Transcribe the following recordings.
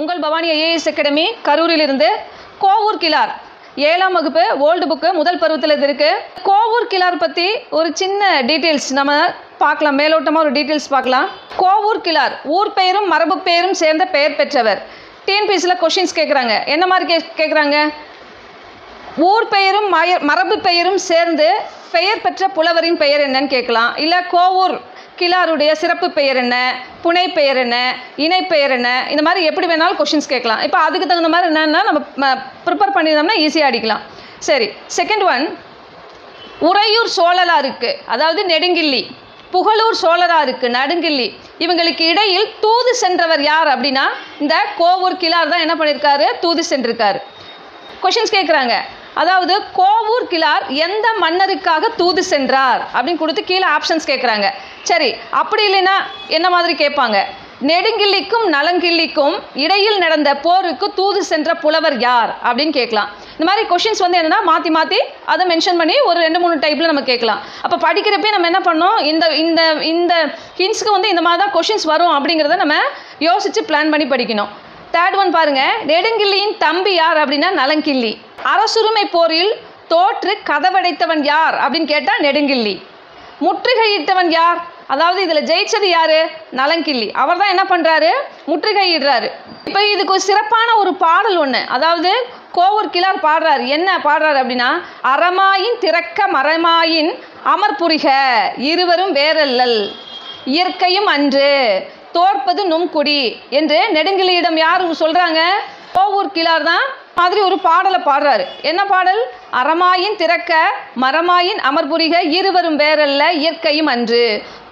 உங்கள் Bhavani IAS academy கரூரிலிருந்து. Kovur Kizhar 7ஆம் வகுப்பு ஓல்டு புக்கு முதல் பருவத்தில் இது இருக்குது. கோவூர் கிழார் பற்றி ஒரு சின்ன டீட்டெயில்ஸ் நம்ம பார்க்கலாம், மேலோட்டமாக ஒரு டீட்டெயில்ஸ் பார்க்கலாம். கோவூர் கிழார் ஊர் பெயரும் மரபு பெயரும் சேர்ந்த பெயர் பெற்றவர். டிஎன்பிஎஸ்சியில் கொஷின்ஸ் கேட்குறாங்க. என்ன மாதிரி கேட்குறாங்க? ஊர் பெயரும் மரபு பெயரும் சேர்ந்து பெயர் பெற்ற புலவரின் பெயர் என்னன்னு கேட்கலாம். இல்லை கோவூர் கிழாருடைய சிறப்பு பெயர் என்ன, புனை பெயர் என்ன, இணை பெயர் என்ன, இந்த மாதிரி எப்படி வேணாலும் கொஷின்ஸ் கேட்கலாம். இப்போ அதுக்கு தகுந்த மாதிரி என்னென்னா நம்ம ப்ரிப்பேர் பண்ணியிருந்தோம்னா ஈஸியாக அடிக்கலாம். சரி, செகண்ட் ஒன் உறையூர் சோழலாருக்கு, அதாவது நெடுங்கிள்ளி, புகழூர் சோழராருக்கு நடுங்கிள்ளி, இவங்களுக்கு இடையில் தூது சென்றவர் யார் அப்படின்னா இந்த கோவூர் கிழார் தான் என்ன பண்ணியிருக்காரு, தூது சென்றிருக்காரு. கொஷின்ஸ் கேட்குறாங்க. அதாவது கோவூர் கிழார் எந்த மன்னருக்காக தூது சென்றார் அப்படின்னு கொடுத்து கீழே ஆப்ஷன்ஸ் கேட்குறாங்க. சரி, அப்படி இல்லைன்னா என்ன மாதிரி கேட்பாங்க? நெடுங்கிள்ளிக்கும் நலங்கிள்ளிக்கும் இடையில் நடந்த போருக்கு தூது சென்ற புலவர் யார் அப்படின்னு கேட்கலாம். இந்த மாதிரி கொஷின்ஸ் வந்து என்னென்னா மாற்றி மாற்றி அதை மென்ஷன் பண்ணி ஒரு 2-3 டைப்பில் நம்ம கேட்கலாம். அப்போ படிக்கிறப்பே நம்ம என்ன பண்ணோம், இந்த இந்த இந்த ஹிண்ட்ஸ்க்கு வந்து இந்த மாதிரி தான் கொஷின்ஸ் வரும் அப்படிங்கிறத நம்ம யோசித்து பிளான் பண்ணி படிக்கணும். தேர்ட் ஒன் பாருங்க, நெடுங்கிள்ளியின் தம்பி யார் அப்படின்னா நலங்கிள்ளி. அரசுரிமை போரில் தோற்று கதவடைத்தவன் யார் அப்படின்னு கேட்டால் நெடுங்கிள்ளி. முற்றுகையிட்டவன் யார், அதாவது இதில் ஜெயிச்சது யாரு, நலங்கிள்ளி. அவர் தான் என்ன பண்ணுறாரு, முற்றுகையிடுறாரு. இப்போ இதுக்கு ஒரு சிறப்பான ஒரு பாடல் ஒன்று, அதாவது கோவூர் கிழார் பாடுறாரு. என்ன பாடுறாரு அப்படின்னா, அறமாயின் திறக்க மரமாயின் அமர்புரிக இருவரும் வேறல்லல் இயற்கையும் அன்று தோற்பது நும்குடி என்று நெடுங்கிள்ளியிடம் யார் சொல்கிறாங்க? கோவூர் கிழார் தான் மாதிரி ஒரு பாடலை பாடுறாரு. என்ன பாடல்? அறமாயின் திறக்க மரமாயின் அமர்புரிக இருவரும் வேறல்ல இயற்கையும் அன்று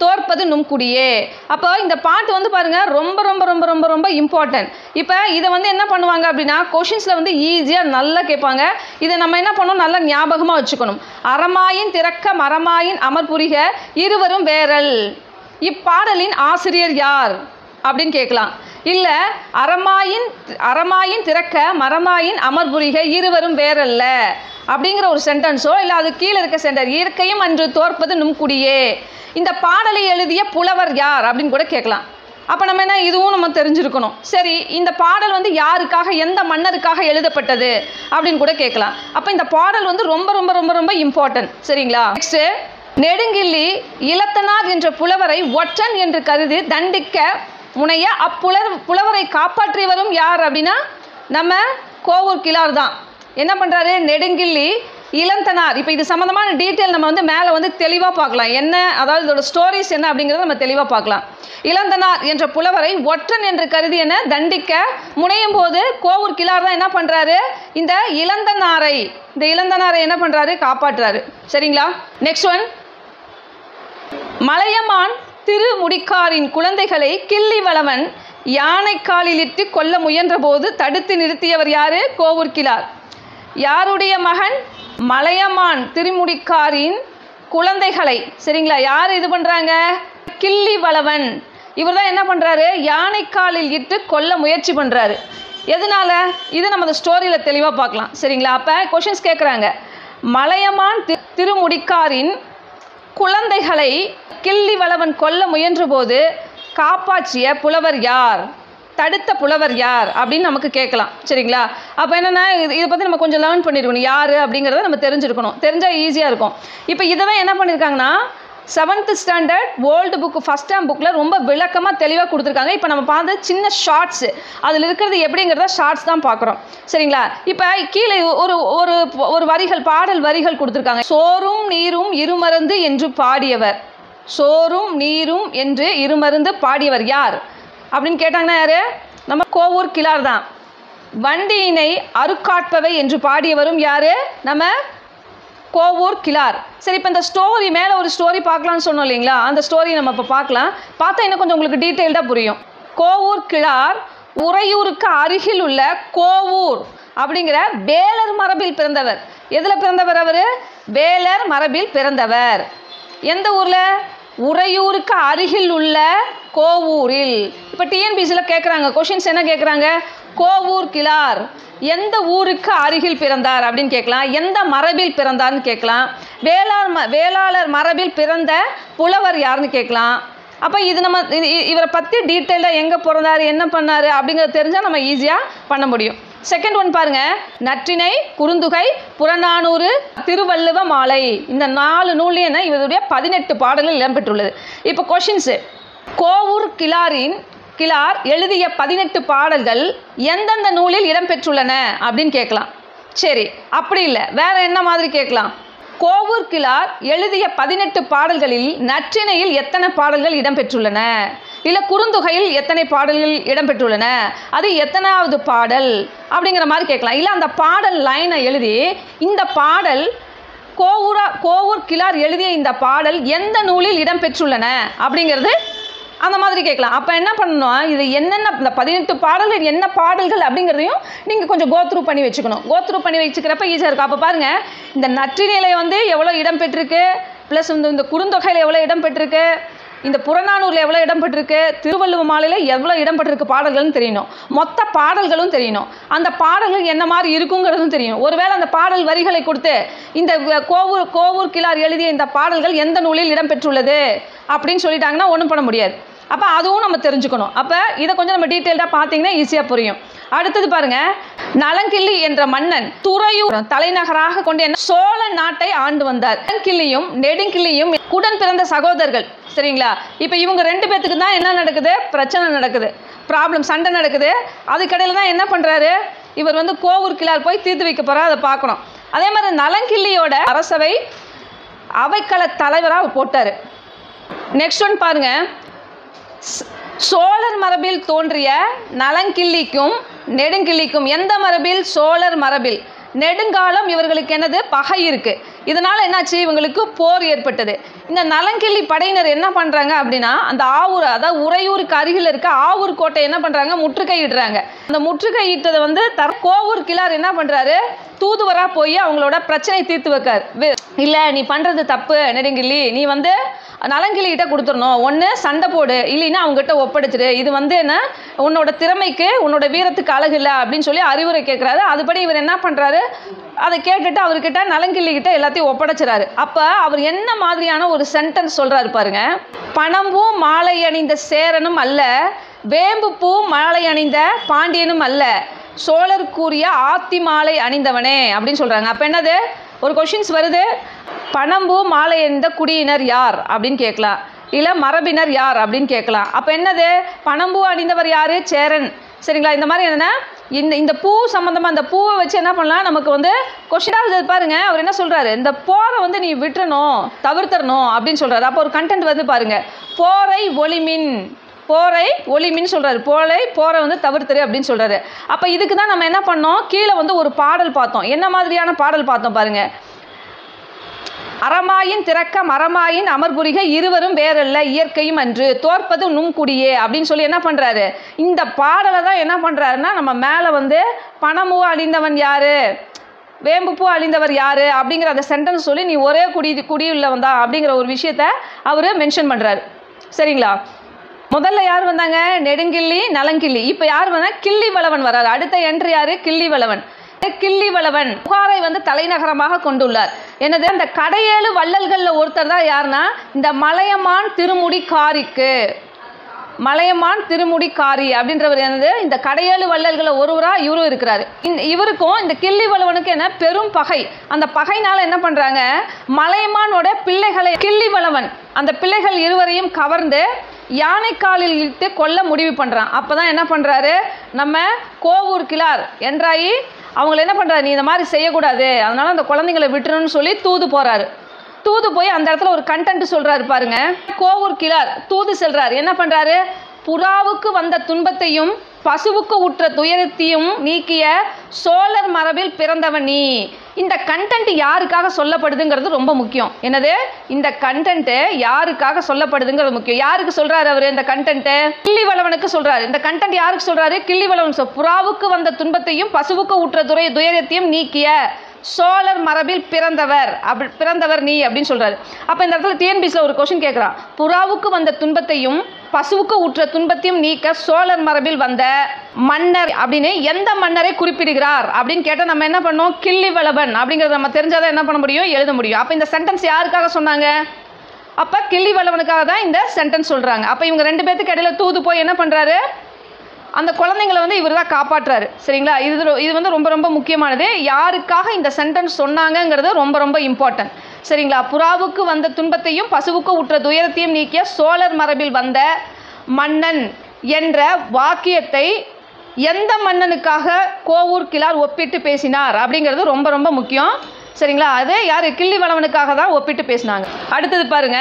தோற்பது நும்குடியே. அப்போ இந்த பாட்டு வந்து பாருங்கள் ரொம்ப ரொம்ப ரொம்ப ரொம்ப ரொம்ப இம்பார்ட்டன்ட். இப்போ இதை வந்து என்ன பண்ணுவாங்க அப்படின்னா கொஷின்ஸில் வந்து ஈஸியாக நல்லா கேட்பாங்க. இதை நம்ம என்ன பண்ணணும், நல்லா ஞாபகமாக வச்சுக்கணும். அறமாயின் திறக்க மரமாயின் அமர்புரிக இருவரும் வேறல், இப்பாடலின் ஆசிரியர் யார் அப்படின்னு கேட்கலாம். இல்லை அறமாயின் திறக்க மரமாயின் அமர்புரிக இருவரும் வேறல்ல அப்படிங்கிற ஒரு சென்டென்ஸோ, இல்லை அது கீழே இருக்க சென்டென்ஸ் இயற்கையும் அன்று தோற்பது நும்குடியே, இந்த பாடலை எழுதிய புலவர் யார் அப்படின்னு கூட கேட்கலாம். அப்போ நம்ம என்ன, இதுவும் நம்ம தெரிஞ்சிருக்கணும். சரி, இந்த பாடல் வந்து யாருக்காக, எந்த மன்னருக்காக எழுதப்பட்டது அப்படின்னு கூட கேட்கலாம். அப்போ இந்த பாடல் வந்து ரொம்ப ரொம்ப ரொம்ப ரொம்ப இம்பார்ட்டன்ட். சரிங்களா? நெக்ஸ்ட்டு, நெடுங்கிள்ளி இலத்தனார் என்ற புலவரை ஒற்றன் என்று கருதி தண்டிக்க முனைய புலவரை காப்பாற்றி வரும் யார் அப்படின்னா நம்ம கோவூர் கிழார் தான். என்ன பண்ணுறாரு, நெடுங்கிள்ளி இளந்தனார். இப்போ இது சம்மந்தமான டீட்டெயில் நம்ம வந்து மேலே வந்து தெளிவாக பார்க்கலாம். என்ன, அதாவது இதோட ஸ்டோரிஸ் என்ன அப்படிங்கிறத நம்ம தெளிவாக பார்க்கலாம். இளந்தனார் என்ற புலவரை ஒற்றன் என்று கருதி என்ன தண்டிக்க முனையும் போது கோவூர் கிழார் தான் என்ன பண்ணுறாரு, இந்த இளந்தனாரை என்ன பண்ணுறாரு, காப்பாற்றுறாரு. சரிங்களா? நெக்ஸ்ட் ஒன், மலையமான் திருமுடிக்காரின் குழந்தைகளை கிள்ளி வளவன் யானைக்காலிலிட்டு கொல்ல முயன்ற போது தடுத்து நிறுத்தியவர் யாரு, கோவூர் கிழார். யாருடைய மகன்? மலையமான் திருமுடிக்காரின் குழந்தைகளை, சரிங்களா, யார் இது பண்ணுறாங்க, கிள்ளி வளவன். இவர் தான் என்ன பண்ணுறாரு, யானைக்காலில் இட்டு கொல்ல முயற்சி பண்ணுறாரு. எதனால, இது நம்ம அந்த ஸ்டோரியில் தெளிவாக பார்க்கலாம். சரிங்களா? அப்போ கொஷின்ஸ் கேட்குறாங்க. மலையமான் திருமுடிக்காரின் குழந்தைகளை கிள்ளி வளவன் கொல்ல முயன்ற போது காப்பாற்றிய புலவர் யார், தடுத்த புலவர் யார் அப்படின்னு நமக்கு கேட்கலாம். சரிங்களா? அப்போ என்னென்னா இதை பற்றி நம்ம கொஞ்சம் லேர்ன் பண்ணியிருக்கணும், யார் அப்படிங்கிறத நம்ம தெரிஞ்சிருக்கணும். தெரிஞ்சால் ஈஸியாக இருக்கும். இப்போ இதை தான் என்ன பண்ணியிருக்காங்கன்னா 7th standard old book first term புக்கில் ரொம்ப விளக்கமாக தெளிவாக கொடுத்துருக்காங்க. இப்போ நம்ம பார்த்து சின்ன ஷார்ட்ஸு, அதில் இருக்கிறது எப்படிங்கிறத ஷார்ட்ஸ் தான் பார்க்குறோம். சரிங்களா? இப்போ கீழே ஒரு ஒரு ஒரு வரிகள், பாடல் வரிகள் கொடுத்துருக்காங்க. சோறும் நீரும் இருமருந்து என்று பாடியவர், சோறும் நீரும் என்று இருமருந்து பாடியவர் யார் அப்படின்னு கேட்டாங்கன்னா யார், நம்ம கோவூர் கிழார் தான். வண்டியினை அறுக்காட்பவை என்று பாடியவரும் யார், நம்ம கோவூர் கிழார். சரி, இப்போ இந்த ஸ்டோரி மேலே ஒரு ஸ்டோரி பார்க்கலான்னு சொன்னோம் இல்லைங்களா, அந்த ஸ்டோரி நம்ம இப்போ பார்க்கலாம். பார்த்தா இன்னும் கொஞ்சம் உங்களுக்கு டீட்டெயில்டாக புரியும். கோவூர் கிழார் உறையூருக்கு அருகில் உள்ள கோவூர் அப்படிங்கிற வேலர் மரபில் பிறந்தவர். எதில் பிறந்தவர் அவர்? வேலர் மரபில் பிறந்தவர். எந்த ஊரில்? உறையூருக்கு அருகில் உள்ள கோவூரில். இப்போ டிஎன்பிசியில் கேட்குறாங்க கொஷின்ஸ், என்ன கேட்குறாங்க, கோவூர் கிழார் எந்த ஊருக்கு அருகில் பிறந்தார் அப்படின்னு கேட்கலாம். எந்த மரபில் பிறந்தார்னு கேட்கலாம். வேளாளர் மரபில் பிறந்த புலவர் யாருன்னு கேட்கலாம். அப்போ இது நம்ம இவரை பற்றி டீட்டெயிலாக எங்கே பிறந்தார் என்ன பண்ணார் அப்படிங்கிறது தெரிஞ்சால் நம்ம ஈஸியாக பண்ண முடியும். செகண்ட் ஒன் பாருங்க, நற்றிணை, குறுந்தொகை, புறநானூறு, திருவள்ளுவ மாலை, இந்த 4 நூல்லையும் இவருடைய 18 பாடல்கள் இடம்பெற்றுள்ளது. இப்போ கொஷின்ஸு, கோவூர் கிழார் எழுதிய 18 பாடல்கள் எந்தெந்த நூலில் இடம்பெற்றுள்ளன அப்படின்னு கேட்கலாம். சரி, அப்படி இல்லை, வேற என்ன மாதிரி கேட்கலாம். கோவூர் கிழார் எழுதிய 18 பாடல்களில் நற்றிணையில் எத்தனை பாடல்கள் இடம்பெற்றுள்ளன, இல்லை குறுந்தொகையில் எத்தனை பாடல்கள் இடம்பெற்றுள்ளன, அது எத்தனாவது பாடல் அப்படிங்கிற மாதிரி கேட்கலாம். இல்லை அந்த பாடல் லைனை எழுதி இந்த பாடல் கோவூர் கிழார் எழுதிய இந்த பாடல் எந்த நூலில் இடம்பெற்றுள்ளன அப்படிங்கிறது அந்த மாதிரி கேட்கலாம். அப்போ என்ன பண்ணணும், இது என்னென்ன இந்த 18 பாடல்கள் என்ன பாடல்கள் அப்படிங்கிறதையும் நீங்கள் கொஞ்சம் கோத்ரூ பண்ணி வச்சுக்கணும். கோத்ரூ பண்ணி வச்சுக்கிறப்ப ஈஸியாக இருக்கும். அப்போ பாருங்கள், இந்த நற்றிணையில் எவ்வளோ இடம்பெற்றிருக்கு, ப்ளஸ் இந்த குறுந்தொகையில் எவ்வளோ இடம்பெற்றிருக்கு, இந்த புறநானூரில் எவ்வளோ இடம்பெற்றிருக்கு, திருவள்ளுவ மாலையில் எவ்வளோ இடம்பெற்றிருக்கு பாடல்கள்னு தெரியணும். மொத்த பாடல்களும் தெரியணும். அந்த பாடல்கள் என்ன மாதிரி இருக்குங்கிறதும் தெரியணும். ஒருவேளை அந்த பாடல் வரிகளை கொடுத்து இந்த கோவூர் கிழார் எழுதிய இந்த பாடல்கள் எந்த நூலில் இடம்பெற்றுள்ளது அப்படின்னு சொல்லிட்டாங்கன்னா ஒன்றும் பண்ண முடியாது. அப்போ அதுவும் நம்ம தெரிஞ்சுக்கணும். அப்போ இதை கொஞ்சம் நம்ம டீட்டெயில்டாக பார்த்தீங்கன்னா ஈஸியாக புரியும். அடுத்தது பாருங்க, நலங்கிள்ளி என்ற மன்னன் துறையூர் தலைநகராக கொண்டு சோழ நாட்டை ஆண்டு வந்தார். நலங்கிள்ளியும் நெடுங்கிள்ளியும் உடன் பிறந்த சகோதரர்கள். சரிங்களா? இப்போ இவங்க 2 பேத்துக்கு தான் என்ன நடக்குது, பிரச்சனை நடக்குது, ப்ராப்ளம், சண்டை நடக்குது. அதுக்கடையில் தான் என்ன பண்ணுறாரு, இவர் கோவூர் கிழார் போய் தீர்த்து வைக்க போகிறார். அதை பார்க்கணும். அதே மாதிரி நலங்கிள்ளியோட அரசவை அவைக்கள தலைவராக போட்டார். நெக்ஸ்ட் ஒன் பாருங்க, சோழர் மரபில் தோன்றிய நலங்கிள்ளிக்கும் நெடுங்கிள்ளிக்கும் எந்த மரபில், சோழர் மரபில் நெடுங்காலம் இவர்களுக்கு என்னது, பகை இருக்கு. இதனால என்னாச்சு, இவங்களுக்கு போர் ஏற்பட்டது. இந்த நலங்கிள்ளி படையினர் என்ன பண்றாங்க அப்படின்னா, அந்த ஆவூர், அதாவது உறையூருக்கு அருகில் இருக்க ஆவூர் கோட்டை என்ன பண்றாங்க, முற்றுகையிடுறாங்க. அந்த முற்றுகையிட்டதை கோவூர் கிழார் என்ன பண்றாரு, தூதுவரா போய் அவங்களோட பிரச்சனை தீர்த்து வைக்கார். இல்லை நீ பண்றது தப்பு நெடுங்கிள்ளி, நீ நலங்கிள்ளிகிட்ட கொடுத்துடணும், ஒன்று சண்டை போடு, இல்லைன்னா அவங்ககிட்ட ஒப்படைச்சிடு, இது என்ன உன்னோட திறமைக்கு உன்னோட வீரத்துக்கு அழகு இல்லை அப்படின்னு சொல்லி அறிவுரை கேட்குறாரு. அதுபடி இவர் என்ன பண்ணுறாரு, அதை கேட்டுட்டு அவர்கிட்ட நலங்கிள்ளிகிட்ட எல்லாத்தையும் ஒப்படைச்சிறாரு. அப்போ அவர் என்ன மாதிரியான ஒரு சென்டென்ஸ் சொல்கிறாரு பாருங்க, பணம்பூ மாலை அணிந்த சேரனும் அல்ல, வேம்பு பூ மாலை அணிந்த பாண்டியனும் அல்ல, சோழர்க்குரிய ஆத்தி மாலை அணிந்தவனே அப்படின்னு சொல்கிறாங்க. அப்போ என்னது, ஒரு கொஷின்ஸ் வருது, பணம்பூ மாலை அணிந்த குடியினர் யார் அப்படின்னு கேட்கலாம், இல்லை மரபினர் யார் அப்படின்னு கேட்கலாம். அப்போ என்னது, பணம்பூ அணிந்தவர் யார், சேரன். சரிங்களா? இந்த மாதிரி என்னென்னா இந்த பூ சம்மந்தமாக அந்த பூவை வச்சு என்ன பண்ணலாம், நமக்கு கொஷினாக பாருங்க. அவர் என்ன சொல்கிறாரு, இந்த போரை நீ விட்டுறணும், தவிர்த்தரணும் அப்படின்னு சொல்கிறாரு. அப்போ ஒரு கண்டென்ட் பாருங்க, போரை ஒளிமின்னு சொல்கிறாரு, போரை தவிர்த்துரு அப்படின்னு சொல்கிறாரு. அப்போ இதுக்கு தான் நம்ம என்ன பண்ணோம், கீழே ஒரு பாடல் பார்த்தோம். என்ன மாதிரியான பாடல் பார்த்தோம் பாருங்க, அறமாயின் திறக்க மரமாயின் அமர்புரிக இருவரும் வேறல்ல இயற்கையும் அன்று தோற்பது நுண்குடியே அப்படின்னு சொல்லி என்ன பண்ணுறாரு, இந்த பாடலை தான் என்ன பண்ணுறாருன்னா நம்ம மேலே பணமூ அழிந்தவன் யார், வேம்புப்பூ அழிந்தவர் யார் அப்படிங்கிற அந்த சென்டென்ஸ் சொல்லி நீ ஒரே குடியுள்ளவன் தான் அப்படிங்கிற ஒரு விஷயத்த அவர் மென்ஷன் பண்ணுறாரு. சரிங்களா? முதல்ல யார் வந்தாங்க, நெடுங்கிள்ளி நலங்கிள்ளி. இப்போ யார் வந்தால் கிள்ளிவளவன் வர்றாரு. அடுத்த என்ட்ரி யார், கிள்ளிவளவன். கிள்ளிவளவன் புகாரை தலைநகரமாக கொண்டுள்ளார். என்னது, அந்த கடையேழு வள்ளல்களில் ஒருத்தர் தான் யாருன்னா இந்த மலையமான் திருமுடிக்காரி அப்படின்றவர். என்னது, இந்த கடையேழு வள்ளல்களை ஒருவராக இவரும் இருக்கிறாரு. இவருக்கும் இந்த கிள்ளிவளவனுக்கு என்ன பெரும் பகை. அந்த பகைனால என்ன பண்றாங்க, மலையமானோட பிள்ளைகளை கிள்ளிவளவன் அந்த பிள்ளைகள் இருவரையும் கவர்ந்து யானைக்காலில் இட்டு கொல்ல முடிவு பண்ணுறான். அப்போ தான் என்ன பண்ணுறாரு, நம்ம கோவூர் கிழார் என்றாயி அவங்கள என்ன பண்ணுறாரு, நீ இந்த மாதிரி செய்யக்கூடாது, அதனால அந்த குழந்தைங்களை விட்டுருன்னு சொல்லி தூது போகிறாரு. தூது போய் அந்த இடத்துல ஒரு கண்டென்ட் சொல்கிறாரு பாருங்க. கோவூர் கிழார் தூது செல்றாரு. என்ன பண்ணுறாரு, புறாவுக்கு வந்த துன்பத்தையும் பசுவுக்கு உற்ற துயரத்தையும் நீக்கிய சோழர் மரபில் பிறந்தவன் நீ. இந்த கண்டென்ட் யாருக்காக சொல்லப்படுதுங்கிறது ரொம்ப முக்கியம். என்னது, இந்த கண்டென்ட் யாருக்காக சொல்லப்படுதுங்கிறது முக்கியம். யாருக்கு சொல்றாரு அவர் இந்த கண்டென்ட், கிள்ளிவளவனுக்கு சொல்றாரு. இந்த கண்டென்ட் யாருக்கு சொல்றாரு, கிள்ளிவளவன். புறாவுக்கு வந்த துன்பத்தையும் பசுவுக்கு உற்ற துயரத்தையும் நீக்கிய சோழர் மரபில் பிறந்தவர் நீ அப்படின்னு சொல்றாரு. அப்ப இந்த இடத்துல டிஎன்பிஎஸ்ல ஒரு கொஸ்டின் கேட்கிறான், புறாவுக்கு வந்த துன்பத்தையும் பசுவுக்கு உற்ற துன்பத்தையும் நீக்க சோழர் மரபில் வந்த மன்னர் அப்படின்னு எந்த மன்னரை குறிப்பிடுகிறார் அப்படின்னு கேட்டால் நம்ம என்ன பண்ணோம், கிள்ளிவளவன் அப்படிங்கிறத நம்ம தெரிஞ்சாதான் என்ன பண்ண முடியும், எழுத முடியும். அப்போ இந்த சென்டென்ஸ் யாருக்காக சொன்னாங்க, அப்போ கிள்ளிவளவனுக்காக தான் இந்த சென்டென்ஸ் சொல்கிறாங்க. அப்போ இவங்க 2 பேத்துக்கு இடையில தூது போய் என்ன பண்ணுறாரு, அந்த குழந்தைங்களை வந்து இவர் தான் காப்பாற்றுறாரு. சரிங்களா, இது வந்து ரொம்ப ரொம்ப முக்கியமானது. யாருக்காக இந்த சென்டென்ஸ் சொன்னாங்கங்கிறது ரொம்ப ரொம்ப இம்பார்ட்டன்ட். சரிங்களா, புறாவுக்கு வந்த துன்பத்தையும் பசுவுக்கு உற்ற துயரத்தையும் நீக்கிய சோழர் மரபில் வந்த மன்னன் என்ற வாக்கியத்தை எந்த மன்னனுக்காக கோவூர் கிழார் ஒப்பிட்டு பேசினார் அப்படிங்கிறது ரொம்ப ரொம்ப முக்கியம். சரிங்களா, அது யார், கிள்ளிவளவனுக்காக தான் ஒப்பிட்டு பேசினாங்க. அடுத்தது பாருங்க,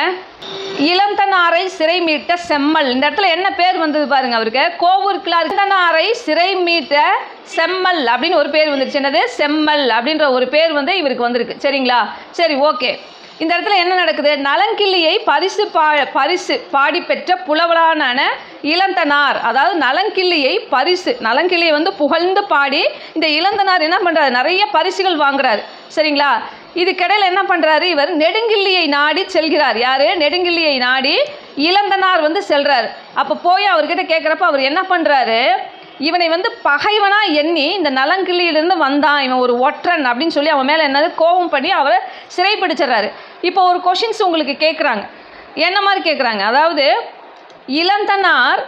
இளந்தனாரை சிறை மீட்ட செம்மல். இந்த இடத்துல என்ன பேர் வந்தது பாருங்க, அவருக்கு கோவூர் கிழார் இளந்தனாரை சிறை மீட்ட செம்மல் அப்படின்னு ஒரு பேர் வந்துருச்சு. என்னது, செம்மல் அப்படின்ற ஒரு பேர் வந்து இவருக்கு வந்திருக்கு. சரிங்களா, சரி, ஓகே. இந்த இடத்துல என்ன நடக்குது, நலங்கிள்ளியை பரிசு பாடி பெற்ற புலவரான இளந்தனார், அதாவது நலங்கிள்ளியை வந்து புகழ்ந்து பாடி இந்த இளந்தனார் என்ன பண்ணுறாரு, நிறைய பரிசுகள் வாங்குறாரு. சரிங்களா, இதுக்கிடையில் என்ன பண்ணுறாரு, இவர் நெடுங்கிள்ளியை நாடி செல்கிறார். யார், நெடுங்கிள்ளியை நாடி இளந்தனார் வந்து செல்கிறார். அப்போ போய் அவர்கிட்ட கேட்குறப்ப அவர் என்ன பண்ணுறாரு, இவனை வந்து பகைவனாக எண்ணி இந்த நலங்கிள்ளியிலிருந்து வந்தான், இவன் ஒரு ஒற்றன் அப்படின்னு சொல்லி அவன் மேலே என்னது கோபம் பண்ணி அவரை சிறைப்பிடிச்சிடறாரு. இப்போ ஒரு கொஷின்ஸ் உங்களுக்கு கேட்குறாங்க, என்ன மாதிரி கேட்குறாங்க, அதாவது இளந்தனார்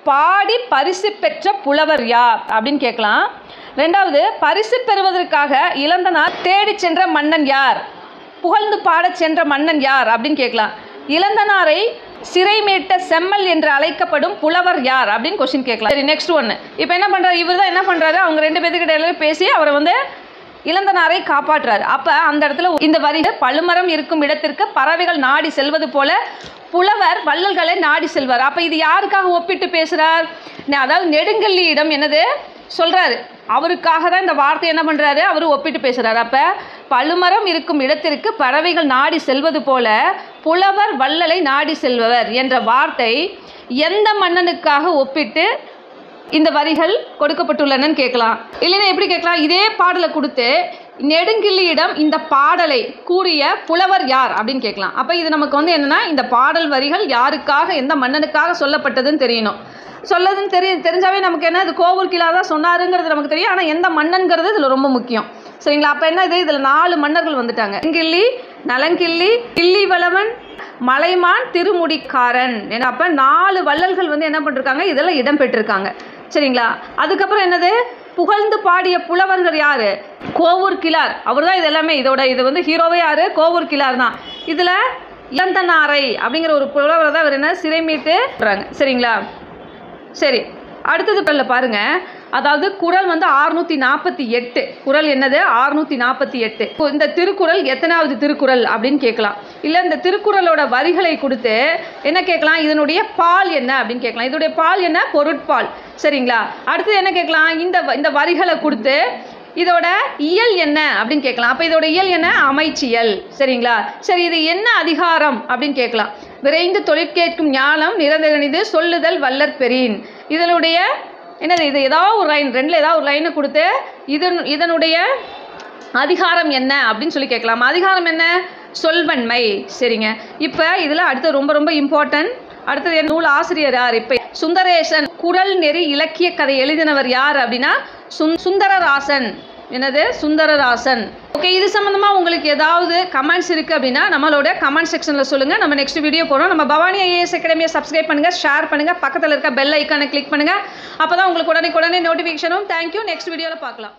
பாடி பரிசு பெற்ற புலவர் யார் அப்படின்னு கேட்கலாம். ரெண்டாவது, பரிசு பெறுவதற்காக இளந்தனார் தேடி சென்ற மன்னன் யார், புகழ்ந்து பாடச் சென்ற மன்னன் யார் அப்படின்னு கேட்கலாம். இளந்தனாரை சிறை மீட்ட செம்மல் என்று அழைக்கப்படும் புலவர் யார் அப்படின்னு கொஸ்டின் கேட்கலாம். சரி, நெக்ஸ்ட் ஒன்று. இப்போ என்ன பண்ணுறாரு, இவர் தான் என்ன பண்ணுறாரு, அவங்க 2 பேத்துக்கிட்ட பேசி அவரை வந்து இளந்தனாரை காப்பாற்றுறாரு. அப்போ அந்த இடத்துல இந்த வரிகள், பழுமரம் இருக்கும் இடத்திற்கு பறவைகள் நாடி செல்வது போல புலவர் வள்ளல்களை நாடி செல்வார். அப்போ இது யாருக்காக ஒப்பிட்டு பேசுகிறார், அதாவது நெடுங்கிள்ளியிடம் என்னது சொல்கிறாரு, அவருக்காக தான் இந்த வார்த்தை என்ன பண்ணுறாரு, அவர் ஒப்பிட்டு பேசுகிறார். அப்போ பழுமரம் இருக்கும் இடத்திற்கு பறவைகள் நாடி செல்வது போல புலவர் வள்ளலை நாடி செல்பவர் என்ற வார்த்தை எந்த மன்னனுக்காக ஒப்பிட்டு இந்த வரிகள் கொடுக்கப்பட்டுள்ளனன்னு கேட்கலாம். இல்லைன்னா எப்படி கேட்கலாம், இதே பாடலை கொடுத்து நெடுங்கிள்ளியிடம் இந்த பாடலை கூறிய புலவர் யார் அப்படின்னு கேட்கலாம். அப்போ இது நமக்கு வந்து என்னென்னா, இந்த பாடல் வரிகள் யாருக்காக எந்த மன்னனுக்காக சொல்லப்பட்டதுன்னு தெரியணும். தெரிஞ்சாவே நமக்கு என்ன, இது கோவூர் கிழார் தான் சொன்னாருங்கிறது நமக்கு தெரியும். ஆனால் எந்த மன்னன்கிறது இதில் ரொம்ப முக்கியம். சரிங்களா, அப்போ என்ன, இதில் 4 மன்னர்கள் வந்துட்டாங்க. நெடுங்கிள்ளி, நலங்கிள்ளி, கிள்ளிவளவன், மலைமான், திருமுடிக்காரன். ஏன்னா அப்போ 4 வள்ளல்கள் வந்து என்ன பண்ணிருக்காங்க, இதெல்லாம் இடம் பெற்றிருக்காங்க. சரிங்களா, அதுக்கப்புறம் என்னது, புகழ்ந்து பாடிய புலவர்கள் யார், கோவூர் கிழார். அவர் தான் இது எல்லாமே, இது வந்து ஹீரோவே யார், கோவூர் கிழார் தான். இதில் இளந்தனாரை அப்படிங்கிற ஒரு புலவரை தான் அவர் என்ன சிறை மீட்டு போகிறாங்க. சரிங்களா, சரி, அடுத்தது பாருங்க, அதாவது குறள் வந்து 648. குறள் என்னது, 648. இந்த திருக்குறள் எத்தனாவது திருக்குறள் அப்படின்னு கேட்கலாம். இல்லை இந்த திருக்குறளோட வரிகளை கொடுத்து என்ன கேட்கலாம், இதனுடைய பால் என்ன அப்படின்னு கேட்கலாம். இதனுடைய பால் என்ன, பொருட்பால். சரிங்களா, அடுத்தது என்ன கேட்கலாம், இந்த வரிகளை கொடுத்து இதோட இயல் என்ன அப்படின்னு கேட்கலாம். அப்போ இதோட இயல் என்ன, அமைச்சியல். சரிங்களா, சரி, இது என்ன அதிகாரம் அப்படின்னு கேட்கலாம். விரைந்து தொழிற்கேட்கும் ஞானம் நிறந்தகனிது சொல்லுதல் வல்லற் பெறின். இதனுடைய என்னது, இது ஏதாவது ஒரு லைன், 2ல் ஏதாவது ஒரு லைனை கொடுத்து இதனுடைய அதிகாரம் என்ன அப்படின்னு சொல்லி கேட்கலாம். அதிகாரம் என்ன, சொல்வன்மை. சரிங்க, இப்போ இதில் அடுத்து ரொம்ப ரொம்ப இம்பார்ட்டன்ட். அடுத்தது என் நூல் ஆசிரியர் யார், இப்போ சுந்தரேசன் குறள் நெறி இலக்கிய கதை எழுதினவர் யார் அப்படின்னா சுந்தரராசன். என்னது, சுந்தரராசன். ஓகே, இது சம்மந்தமாக உங்களுக்கு ஏதாவது கமெண்ட்ஸ் இருக்குது அப்படின்னா நம்மளோட கமெண்ட் செக்ஷனில் சொல்லுங்கள். நம்ம நெக்ஸ்ட் வீடியோ போகிறோம். நம்ம பவானி ஐஏஎஸ் அகாடமியை சப்ஸ்கிரைப் பண்ணுங்கள், ஷேர் பண்ணுங்கள், பக்கத்தில் இருக்க பெல் ஐக்கானை கிளிக் பண்ணுங்கள். அப்போ தான் உங்களுக்கு உடனே நோட்டிஃபிகேஷனும். தேங்க்யூ, நெக்ஸ்ட் வீடியோவில் பார்க்கலாம்.